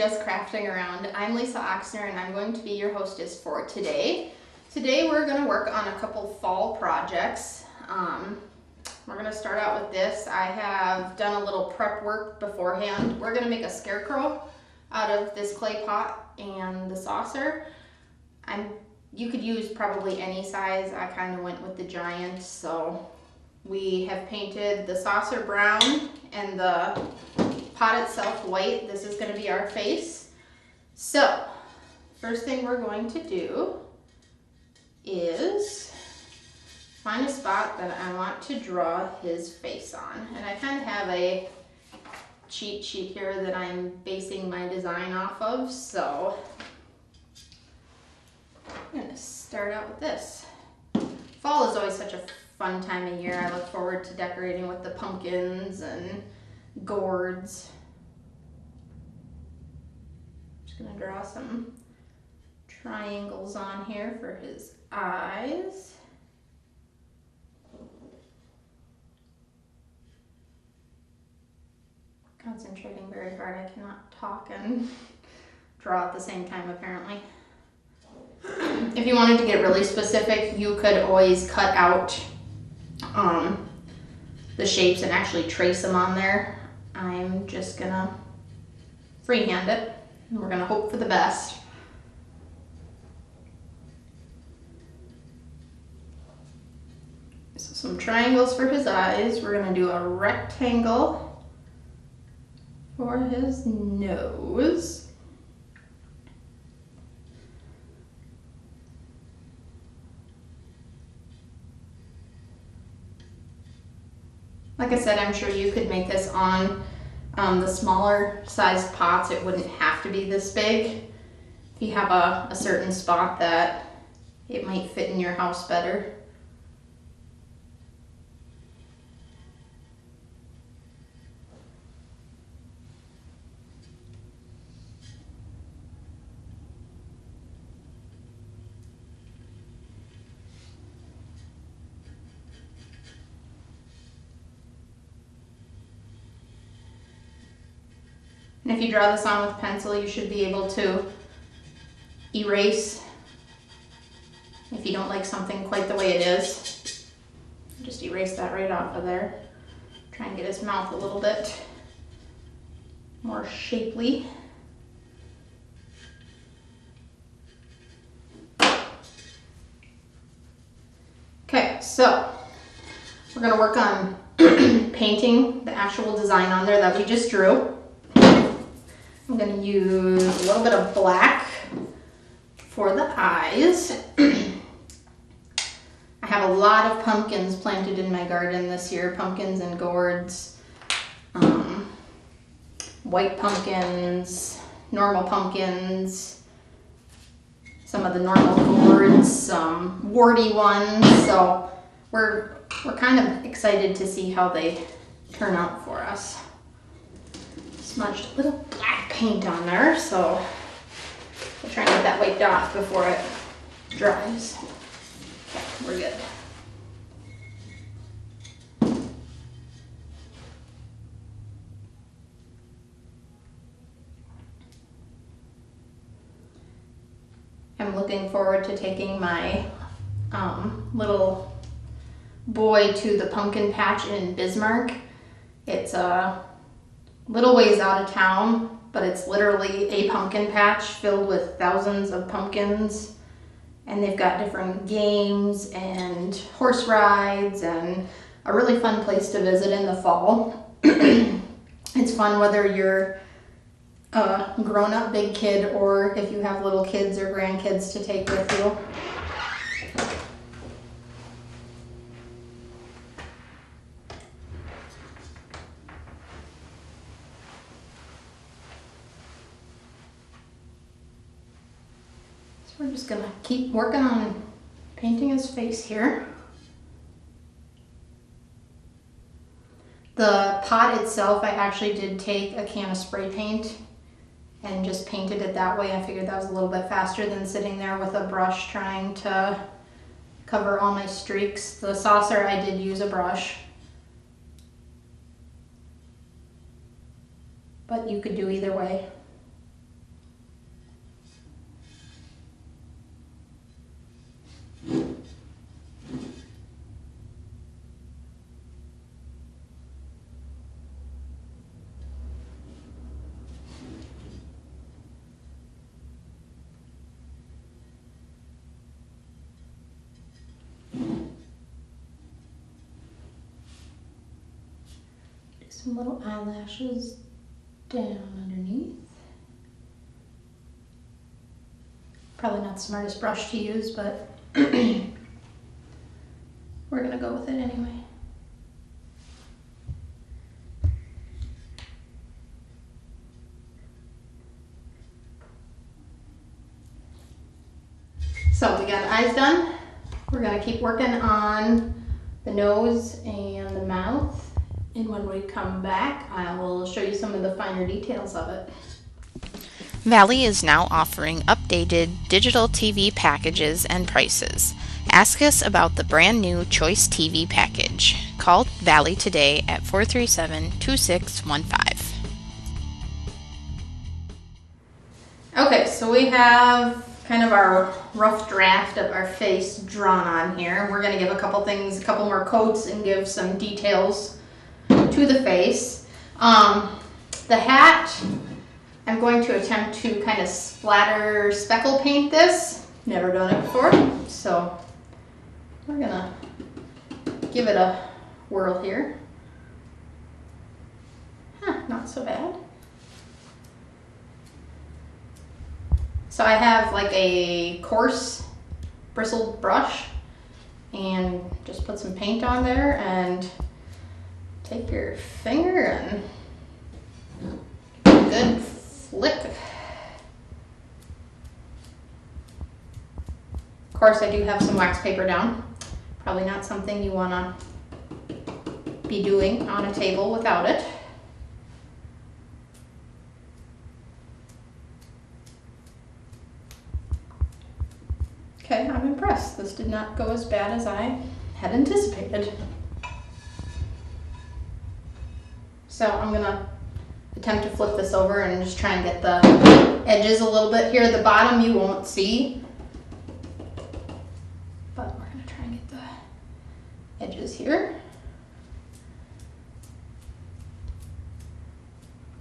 Just Crafting Around. I'm Lisa Oxner and I'm going to be your hostess for today. Today we're going to work on a couple fall projects. We're going to start out with this. I have done a little prep work beforehand. We're going to make a scarecrow out of this clay pot and the saucer. You could use probably any size. I kind of went with the giant, so we have painted the saucer brown and the pot itself white. This is going to be our face. So first thing we're going to do is find a spot that I want to draw his face on. And I kind of have a cheat sheet here that I'm basing my design off of. So I'm going to start out with this. Fall is always such a fun time of year. I look forward to decorating with the pumpkins and gourds. Just gonna draw some triangles on here for his eyes. Concentrating very hard. I cannot talk and draw at the same time, apparently. If you wanted to get really specific, you could always cut out the shapes and actually trace them on there. I'm just gonna freehand it, and we're gonna hope for the best. So some triangles for his eyes. We're gonna do a rectangle for his nose. Like I said, I'm sure you could make this on the smaller sized pots. It wouldn't have to be this big. If you have a certain spot that it might fit in your house better. And if you draw this on with pencil, you should be able to erase if you don't like something quite the way it is. Just erase that right off of there. Try and get his mouth a little bit more shapely. Okay, so we're gonna work on painting the actual design on there that we just drew. I'm going to use a little bit of black for the eyes. I have a lot of pumpkins planted in my garden this year, pumpkins and gourds, white pumpkins, normal pumpkins, some of the normal gourds, some warty ones. So we're kind of excited to see how they turn out for us. Smudged a little black paint on there, so we'll try and get that wiped off before it dries. Okay, we're good. I'm looking forward to taking my little boy to the pumpkin patch in Bismarck. It's a little ways out of town, but it's literally a pumpkin patch filled with thousands of pumpkins, and they've got different games and horse rides and a really fun place to visit in the fall. It's fun whether you're a grown-up big kid or if you have little kids or grandkids to take with you. We're just gonna keep working on painting his face here. The pot itself, I actually did take a can of spray paint and just painted it that way. I figured that was a little bit faster than sitting there with a brush trying to cover all my streaks. The saucer, I did use a brush. But you could do either way. some little eyelashes down underneath. Probably not the smartest brush to use, but we're gonna go with it anyway. So we got eyes done. We're gonna keep working on the nose and the mouth. And when we come back, I will show you some of the finer details of it. Valley is now offering updated digital TV packages and prices. Ask us about the brand new Choice TV package. Call Valley today at 437-2615. Okay, so we have kind of our rough draft of our face drawn on here. We're gonna give a couple things, a couple more coats, and give some details to the face. The hat, I'm going to attempt to kind of splatter speckle paint this. Never done it before, so we're gonna give it a whirl here. Not so bad. So I have like a coarse bristled brush and just put some paint on there and take your finger and give it a good flick. Of course, I do have some wax paper down. Probably not something you want to be doing on a table without it. Okay, I'm impressed. This did not go as bad as I had anticipated. So I'm gonna attempt to flip this over and just try and get the edges a little bit here. The bottom you won't see, but we're gonna try and get the edges here.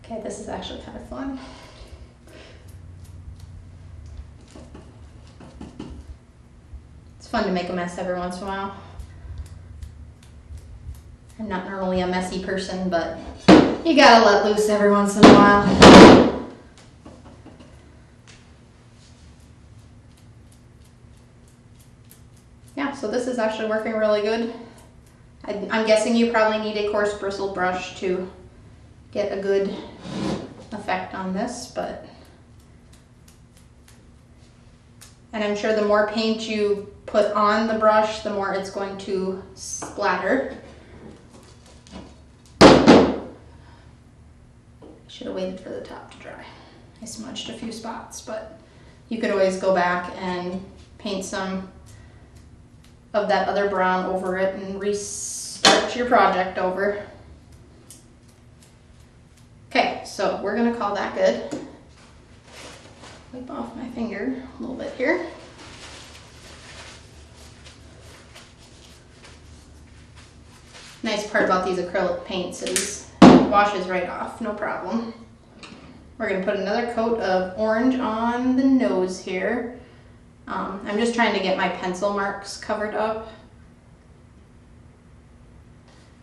Okay, this is actually kind of fun. It's fun to make a mess every once in a while. I'm not normally a messy person, but you gotta let loose every once in a while. Yeah, so this is actually working really good. I'm guessing you probably need a coarse bristle brush to get a good effect on this, but and I'm sure the more paint you put on the brush, the more it's going to splatter. Should have waited for the top to dry. I smudged a few spots, but you could always go back and paint some of that other brown over it and restart your project over. Okay, so we're gonna call that good. Wipe off my finger a little bit here. Nice part about these acrylic paints is it washes right off, no problem. We're gonna put another coat of orange on the nose here. I'm just trying to get my pencil marks covered up.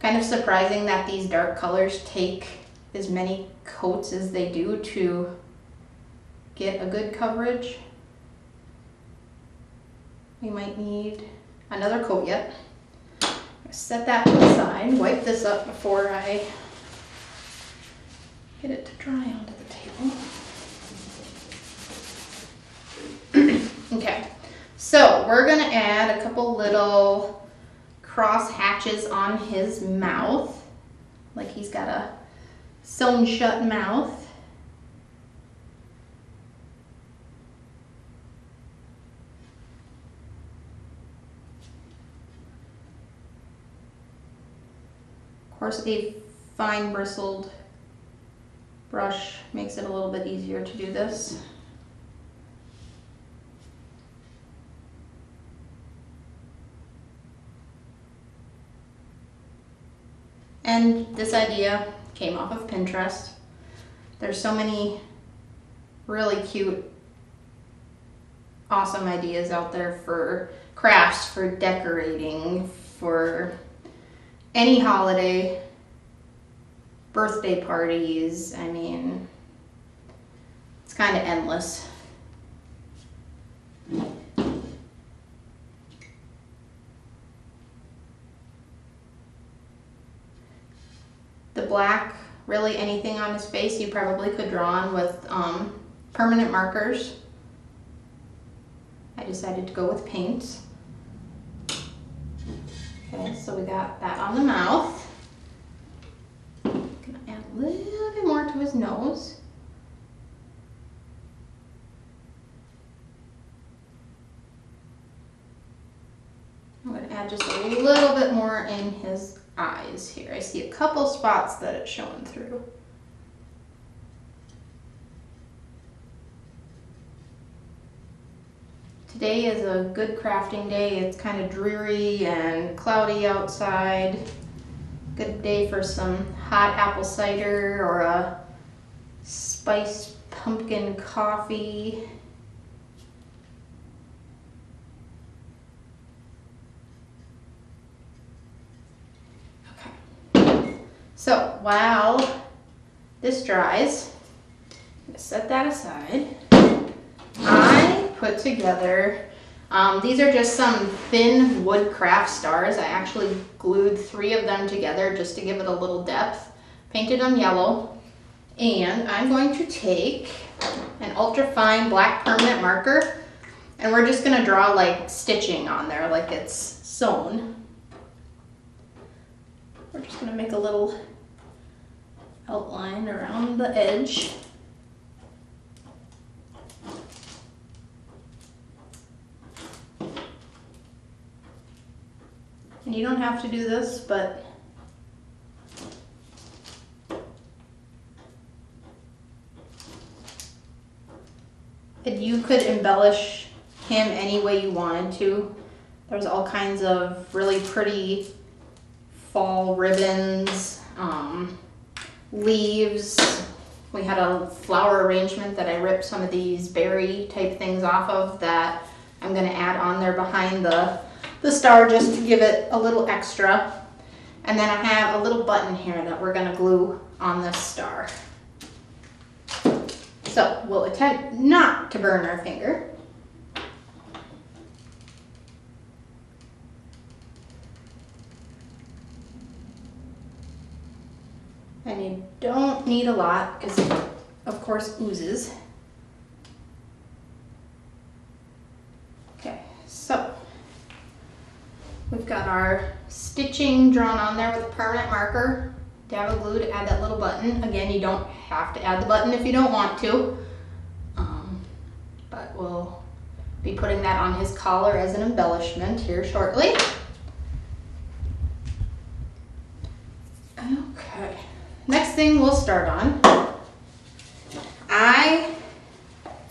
Kind of surprising that these dark colors take as many coats as they do to get a good coverage. We might need another coat yet. Set that to the side, wipe this up before I get it to dry onto the table. Okay, so we're gonna add a couple little cross hatches on his mouth, like he's got a sewn shut mouth. Of course, a fine bristled brush makes it a little bit easier to do this. And this idea came off of Pinterest. There's so many really cute, awesome ideas out there for crafts, for decorating, for any holiday. birthday parties. I mean, it's kind of endless. The black, really anything on his face you probably could draw on with permanent markers. I decided to go with paints. Okay, so we got that on the mouth. Gonna add a little bit more to his nose. I'm gonna add just a little bit more in his eyes here. I see a couple spots that it's showing through. Today is a good crafting day. It's kind of dreary and cloudy outside. Good day for some hot apple cider or a spiced pumpkin coffee. Okay. So while this dries, I'm gonna set that aside. I put together, these are just some thin wood craft stars. I actually glued 3 of them together just to give it a little depth. Painted them yellow. And I'm going to take an ultra fine black permanent marker and we're just gonna draw like stitching on there like it's sewn. We're just gonna make a little outline around the edge. And you don't have to do this, but you could embellish him any way you wanted to. There's all kinds of really pretty fall ribbons, leaves. We had a flower arrangement that I ripped some of these berry type things off of that I'm gonna add on there behind the star just to give it a little extra. And then I have a little button here that we're gonna glue on this star. So we'll attempt not to burn our finger. And you don't need a lot because it, of course, oozes. Okay, so we've got our stitching drawn on there with a permanent marker. Dab of glue to add that little button. Again, you don't have to add the button if you don't want to. But we'll be putting that on his collar as an embellishment here shortly. Okay, next thing we'll start on. I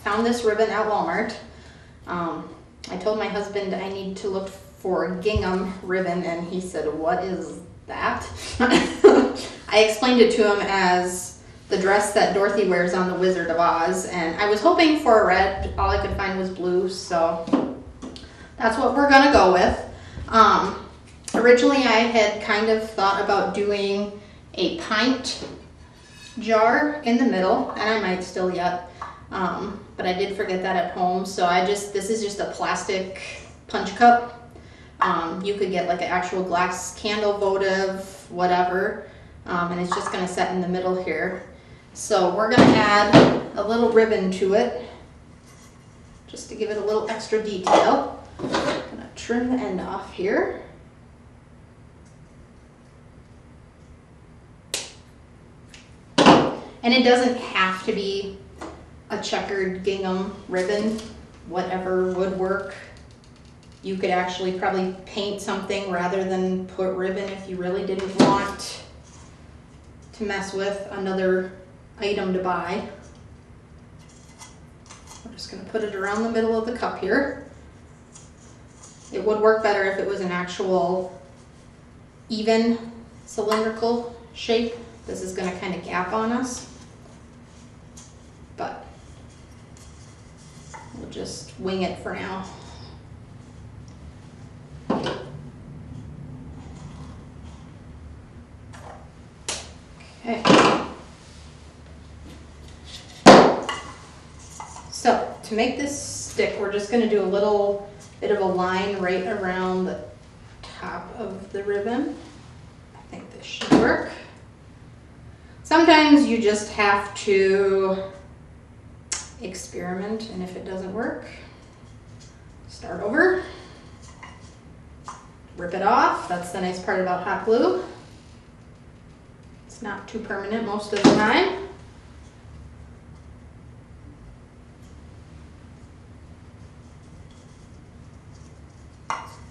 found this ribbon at Walmart. I told my husband I need to look for gingham ribbon and he said, "What is that?" I explained it to him as the dress that Dorothy wears on The Wizard of Oz, and I was hoping for a red. All I could find was blue, so that's what we're gonna go with. Originally I had kind of thought about doing a pint jar in the middle, and I might still yet, but I did forget that at home, so this is just a plastic punch cup. You could get like an actual glass candle votive, whatever, and it's just gonna set in the middle here. So we're gonna add a little ribbon to it, just to give it a little extra detail. I'm gonna trim the end off here. And it doesn't have to be a checkered gingham ribbon, whatever would work. You could actually probably paint something rather than put ribbon if you really didn't want to mess with another item to buy. I'm just gonna put it around the middle of the cup here. It would work better if it was an actual even cylindrical shape. This is gonna kind of gap on us, but we'll just wing it for now. Okay. to make this stick, we're just gonna do a little bit of a line right around the top of the ribbon. I think this should work. Sometimes you just have to experiment, and if it doesn't work, start over. Rip it off. That's the nice part about hot glue. It's not too permanent most of the time.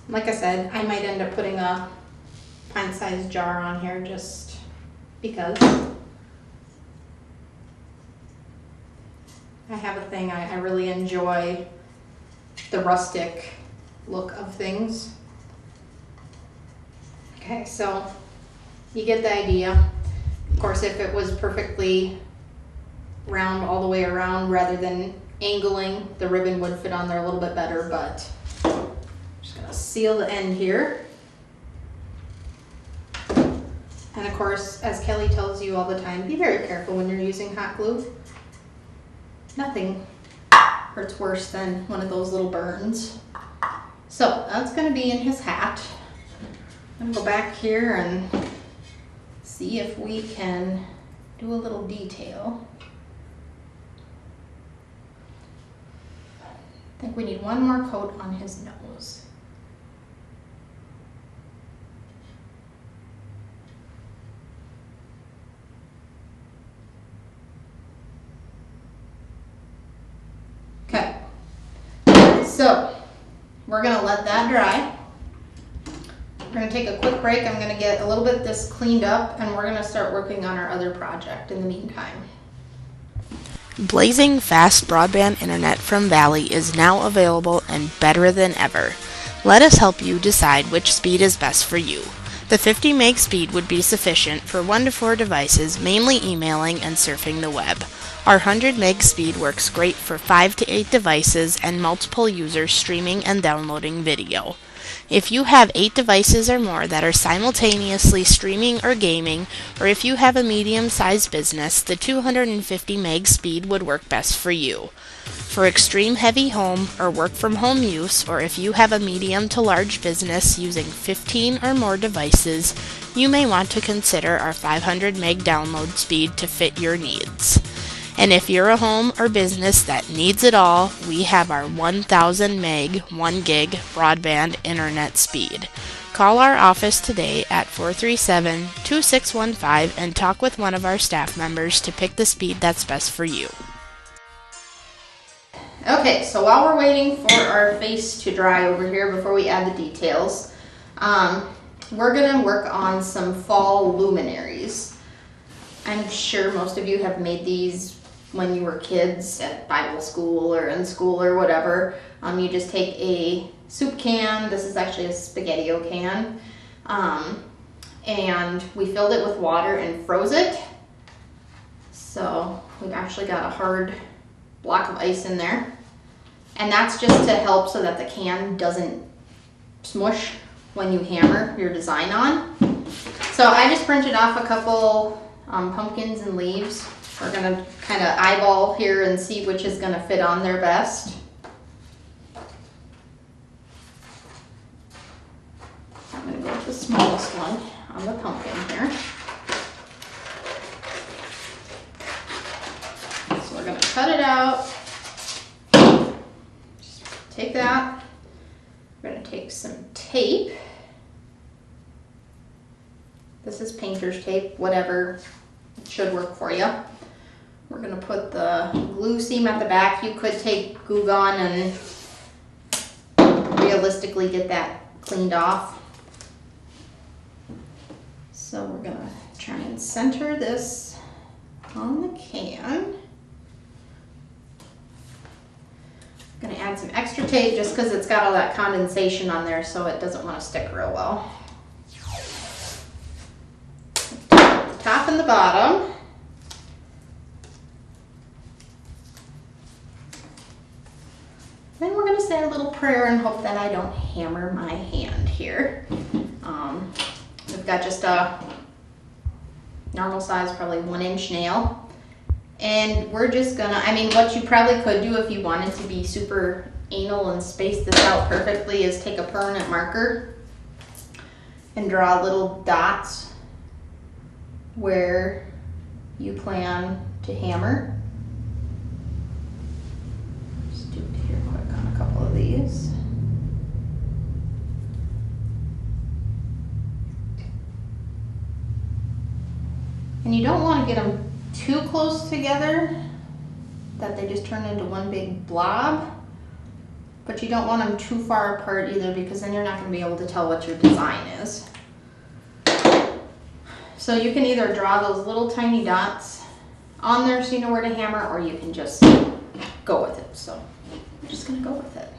Like I said, I might end up putting a pint-sized jar on here just because. I have a thing, I really enjoy the rustic look of things. Okay, so you get the idea. Of course, if it was perfectly round all the way around rather than angling, the ribbon would fit on there a little bit better, but I'm just gonna seal the end here. And of course, as Kelly tells you all the time, be very careful when you're using hot glue. Nothing hurts worse than one of those little burns. So that's gonna be in his hat. I'm gonna go back here and see if we can do a little detail. I think we need one more coat on his nose. Okay, so we're gonna let that dry. We're gonna take a quick break. I'm gonna get a little bit of this cleaned up, and we're gonna start working on our other project in the meantime. Blazing fast broadband internet from Valley is now available and better than ever. Let us help you decide which speed is best for you. The 50 meg speed would be sufficient for 1 to 4 devices, mainly emailing and surfing the web. Our 100 meg speed works great for 5 to 8 devices and multiple users streaming and downloading video. If you have 8 devices or more that are simultaneously streaming or gaming, or if you have a medium-sized business, the 250 meg speed would work best for you. For extreme heavy home or work from home use, or if you have a medium to large business using 15 or more devices, you may want to consider our 500 meg download speed to fit your needs. And if you're a home or business that needs it all, we have our 1000 meg, 1 gig broadband internet speed. Call our office today at 437-2615 and talk with one of our staff members to pick the speed that's best for you. Okay, so while we're waiting for our face to dry over here before we add the details, we're gonna work on some fall luminaries. I'm sure most of you have made these when you were kids at Bible school or in school or whatever. You just take a soup can, this is actually a Spaghetti-O can, and we filled it with water and froze it. So we've actually got a hard block of ice in there. And that's just to help so that the can doesn't smush when you hammer your design on. So I just printed off a couple pumpkins and leaves. We're gonna kind of eyeball here and see which is gonna fit on there best. I'm gonna go with the smallest one on the pumpkin here. So we're gonna cut it out. Just take that. We're gonna take some tape. This is painter's tape, whatever should work for you. We're gonna put the glue seam at the back. You could take glue gun and realistically get that cleaned off. So we're gonna try and center this on the can. I'm gonna add some extra tape just because it's got all that condensation on there, so it doesn't want to stick real well. The top and the bottom. Then we're gonna say a little prayer and hope that I don't hammer my hand here. We've got just a normal size, probably 1-inch nail. And we're just gonna, I mean, what you probably could do if you wanted to be super anal and space this out perfectly is take a permanent marker and draw little dots where you plan to hammer. Just do it here quick on a couple of these. And you don't want to get them too close together that they just turn into one big blob, but you don't want them too far apart either, because then you're not going to be able to tell what your design is. So you can either draw those little tiny dots on there so you know where to hammer, or you can just go with it. So I'm just going to go with it.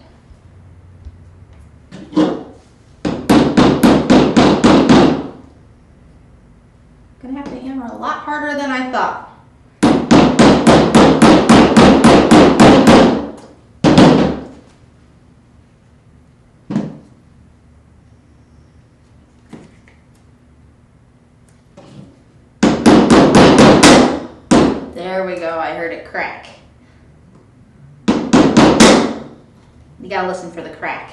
Gonna have to hammer a lot harder than I thought. There we go, I heard it crack. You gotta listen for the crack.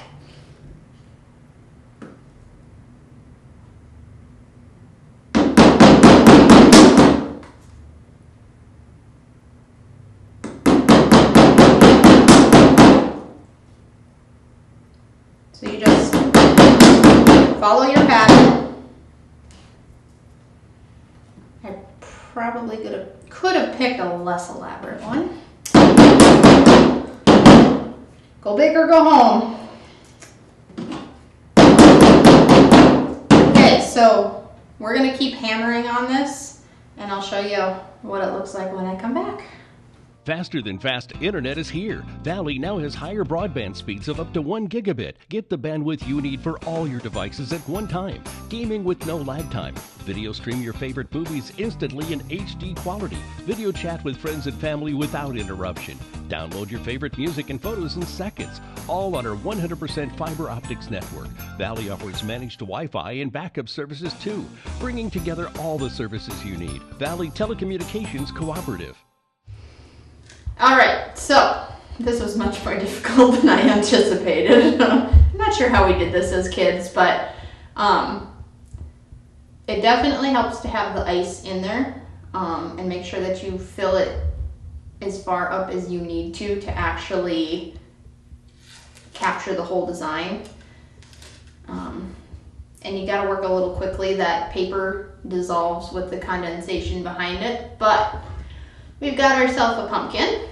So you just follow your pattern. I probably could have picked a less elaborate one. Go big or go home. Okay, so we're gonna keep hammering on this, and I'll show you what it looks like when I come back. Faster than fast internet is here. Valley now has higher broadband speeds of up to 1 gigabit. Get the bandwidth you need for all your devices at one time. Gaming with no lag time. Video stream your favorite movies instantly in HD quality. Video chat with friends and family without interruption. Download your favorite music and photos in seconds. All on our 100% fiber optics network. Valley offers managed Wi-Fi and backup services too, bringing together all the services you need. Valley Telecommunications Cooperative. All right, so this was much more difficult than I anticipated. I'm not sure how we did this as kids, but it definitely helps to have the ice in there, and make sure that you fill it as far up as you need to actually capture the whole design. And you gotta work a little quickly. That paper dissolves with the condensation behind it, but we've got ourselves a pumpkin.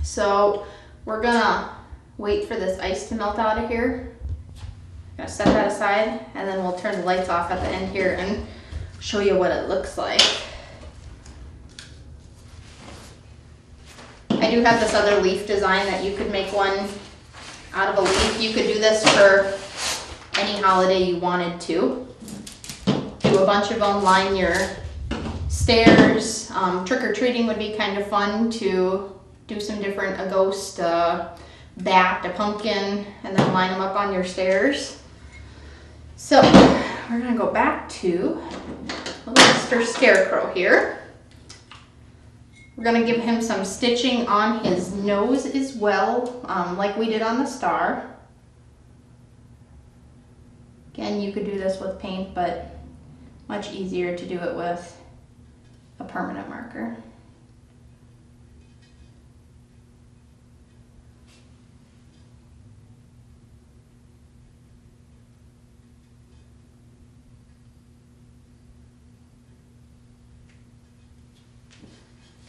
So we're gonna wait for this ice to melt out of here. Gonna set that aside, and then we'll turn the lights off at the end here and show you what it looks like. I do have this other leaf design that you could make one out of a leaf. You could do this for any holiday you wanted to. Do a bunch of them, line your stairs. Trick-or-treating would be kind of fun to do some different, a ghost, a bat, a pumpkin, and then line them up on your stairs. So we're gonna go back to little Mr. Scarecrow here. We're gonna give him some stitching on his nose as well, like we did on the star. Again, you could do this with paint, but much easier to do it with a permanent marker.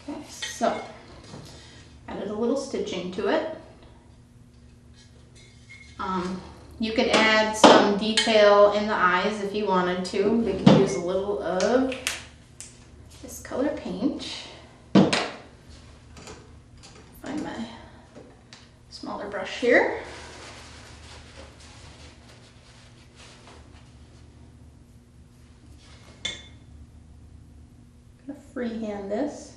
Okay, so added a little stitching to it. You could add some detail in the eyes if you wanted to. We could use a little of this color paint. Find my smaller brush here. I'm gonna freehand this.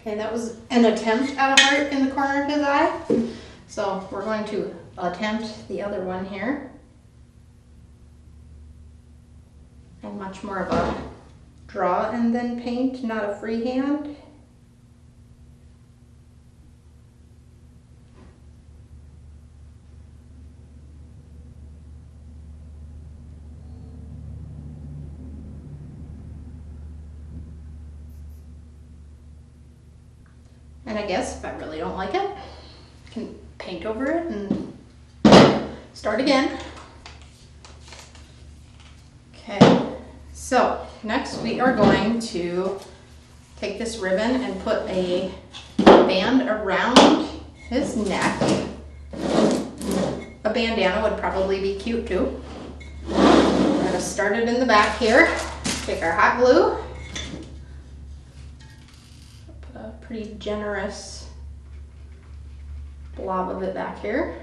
Okay, that was an attempt at a heart in the corner of his eye. So we're going to attempt the other one here. And much more of a draw and then paint, not a freehand. And I guess if I really don't like it, I can paint over it and start again. Okay, so next we are going to take this ribbon and put a band around his neck. A bandana would probably be cute too. We're going to start it in the back here. Take our hot glue. Put a pretty generous blob of it back here.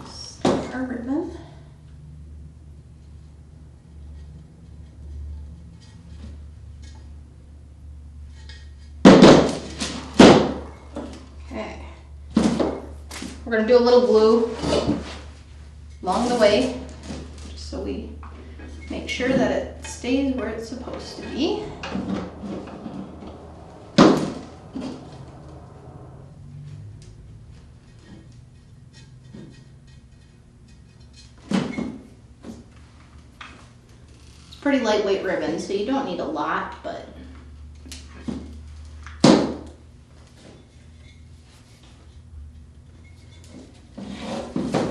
Start our ribbon. Okay. We're going to do a little glue along the way, just so we make sure that it stays where it's supposed to be. It's pretty lightweight ribbon, so you don't need a lot, but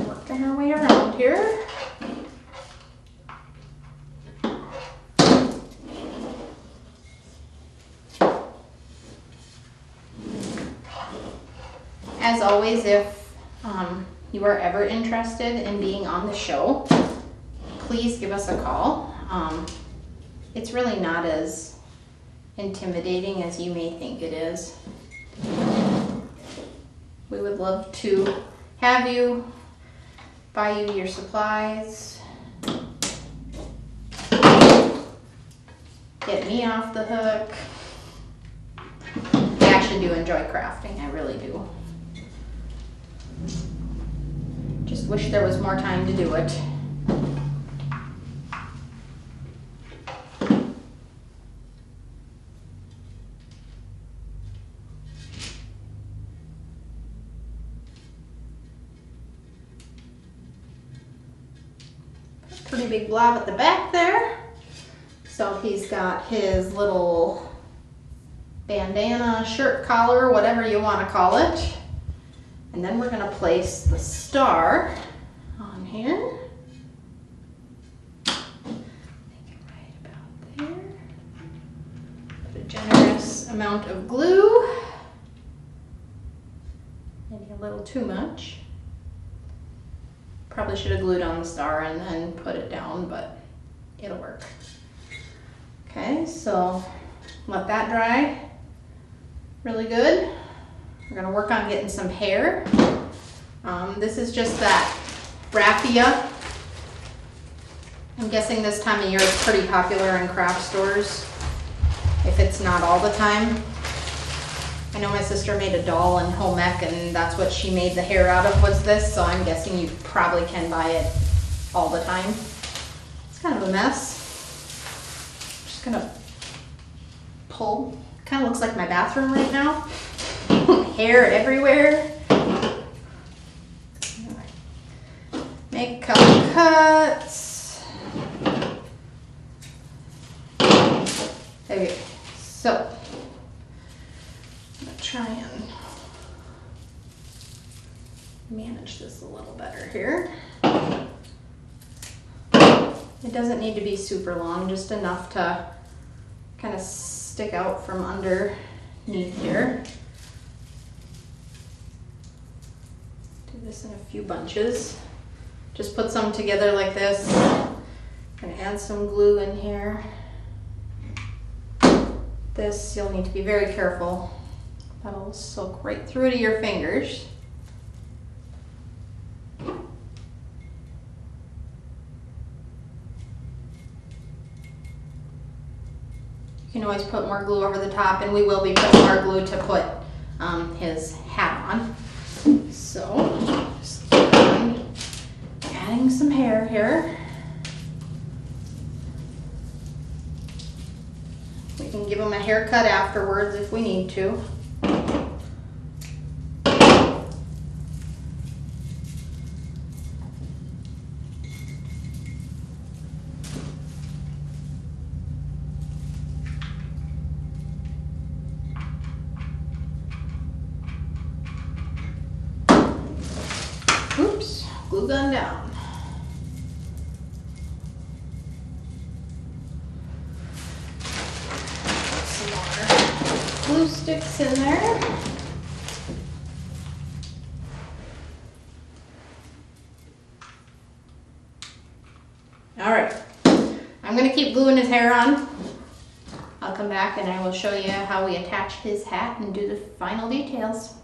working our way around here. As always, if you are ever interested in being on the show, please give us a call. It's really not as intimidating as you may think it is. We would love to have you, buy you your supplies, get me off the hook. I actually do enjoy crafting, I really do. Just wish there was more time to do it. Pretty big blob at the back there. So he's got his little bandana, shirt collar, whatever you want to call it. And then we're going to place the star on here. Make it right about there. Put a generous amount of glue. Maybe a little too much. Probably should have glued on the star and then put it down, but it'll work. Okay, so let that dry really good. We're gonna work on getting some hair. This is just that raffia. I'm guessing this time of year is pretty popular in craft stores, if it's not all the time. I know my sister made a doll in home ec and that's what she made the hair out of, was this, so I'm guessing you probably can buy it all the time. It's kind of a mess. Just gonna pull. Kind of looks like my bathroom right now. Hair everywhere. Make a couple cuts. Okay, so I'm gonna try and manage this a little better here. It doesn't need to be super long, just enough to kind of stick out from underneath here. Do this in a few bunches. Just put some together like this. Gonna add some glue in here. This, you'll need to be very careful. That'll soak right through to your fingers. You can always put more glue over the top, and we will be putting more glue to put his hat on. So just adding some hair here. We can give him a haircut afterwards if we need to. Oops, glue gun down. Some more glue sticks in there. All right, I'm gonna keep gluing his hair on. I'll come back and I will show you how we attach his hat and do the final details.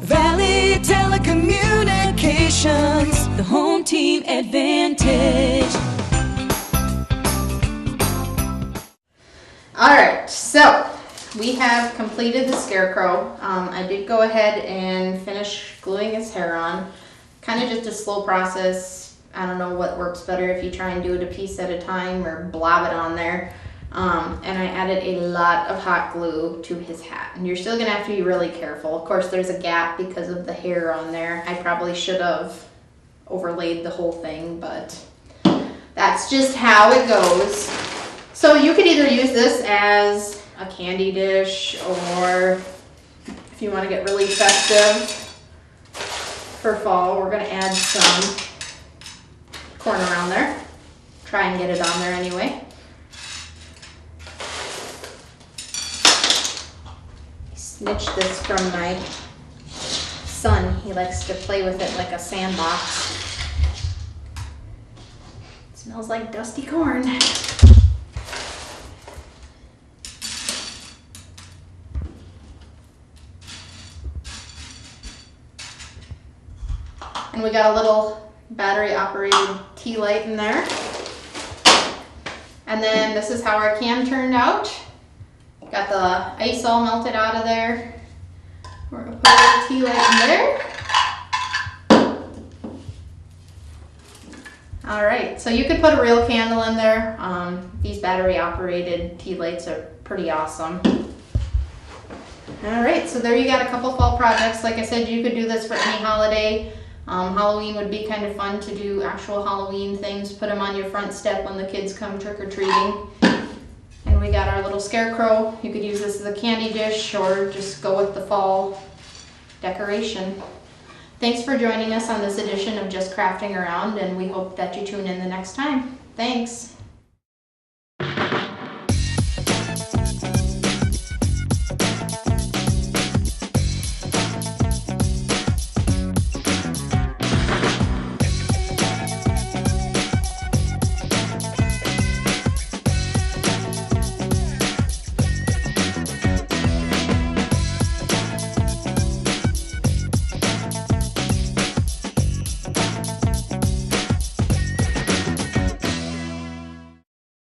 Valley Telecommunications, the home team advantage. All right, so we have completed the scarecrow. I did go ahead and finish gluing his hair on. Kind of just a slow process. I don't know what works better, if you try and do it a piece at a time or blob it on there. And I added a lot of hot glue to his hat. And you're still gonna have to be really careful. Of course, there's a gap because of the hair on there. I probably should have overlaid the whole thing, but that's just how it goes. So you could either use this as a candy dish, or if you want to get really festive for fall, we're gonna add some corn around there. Try and get it on there anyway. Snitched this from my son. He likes to play with it like a sandbox. It smells like dusty corn. And we got a little battery operated tea light in there. And then this is how our can turned out. Got the ice all melted out of there. We're gonna put a little tea light in there. All right, so you could put a real candle in there. These battery operated tea lights are pretty awesome. All right, so there you got a couple fall projects. Like I said, you could do this for any holiday. Halloween would be kind of fun to do actual Halloween things. Put them on your front step when the kids come trick-or-treating. And we got our little scarecrow. You could use this as a candy dish or just go with the fall decoration. Thanks for joining us on this edition of Just Crafting Around, and we hope that you tune in the next time. Thanks.